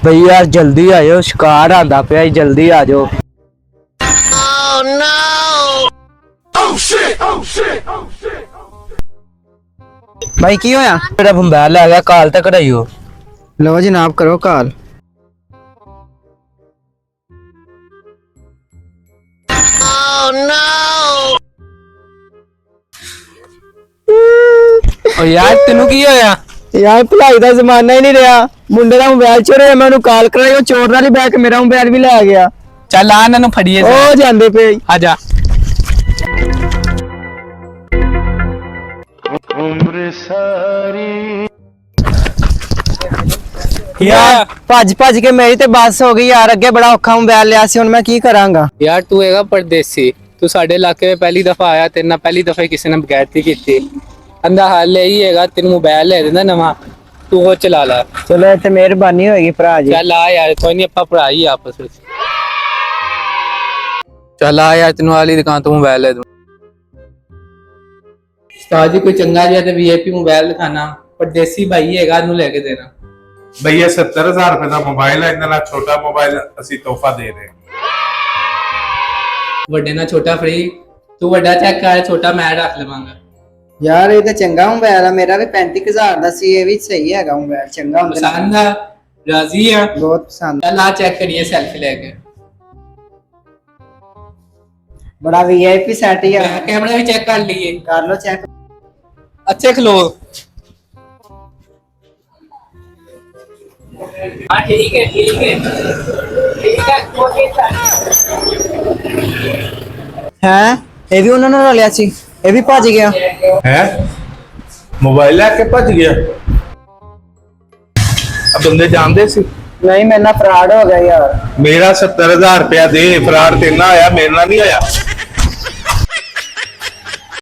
भाई यार जल्दी आ जाओ, शिकार आंदा पिया, जल्दी आ जाओ। भाई की होया? मेरा मोबाइल आ गया, कॉल तक कराइयो। लो जनाब करो कॉल। ओ यार तेनू की होया? यार भलाई का जमाना ही नहीं रहा। मुंडे का मोबाइल चोरिया, मैं उन्हें कॉल कराई, वो चोर वाली बैग मेरा मोबाइल भी ले गया। चल आ इन्हां नूं फड़िए ओ जांदे पे आजा। यार भज भज के मेरी तो बस हो गई यार, अगे बड़ा औखा मोबाइल लिया सी, हुण मैं की करांगा। यार तू हैगा परदेसी, तू साडे इलाके में पहली दफा आया, तेरे नाल पहली दफा किसी ने बगैरती की। अंदा हाल यही हैगा, तेन मोबाइल ले देना नवा, तू वो चला ला। चलो इतने मेहरबानी होगी भरा जी। चल आ यार, कोई नहीं अपा भरा ही आपस में। चल आ यार, तेन वाली दुकान तो मोबाइल ले दूं। उस्ताद जी कोई चंगा जिहा ते वीआईपी मोबाइल दिखाना, परदेसी भाई हैगा, नू लेके देना। भैया 70,000 रुपए का मोबाइल है, इतना छोटा मोबाइल असी तोहफा दे रहे हैं। ਵੱਡੇ ਨਾਲ ਛੋਟਾ ਫ੍ਰੀ, ਤੂੰ ਵੱਡਾ ਚੈੱਕ ਕਰ, ਛੋਟਾ ਮੈਂ ਰੱਖ ਲਵਾਂਗਾ। यार ये तो चंगा मोबाइल है, मेरा भी 35,000 का सी, ये भी सही है मोबाइल, चंगा होंदा। पसंद आ? राजी है? बहुत पसंद। चल आ चेक करिए सेल्फी लेके। बड़ा वीआईपी सेट ही है। कैमरा भी चेक कर लिए, कर लो चेक। अच्छे खलो। हाँ ठीक है ठीक है ठीक है, ओके सर। हैं ये भी उन्होंने रलिया सी, ये भी भज गया है मोबाइल लेके भज गया। अब बंदे जानते सी? नहीं, मेरे ना फ्रॉड हो गया यार। मेरा 70,000 रुपया दे, फरार तेना आया, मेरे ना नहीं आया।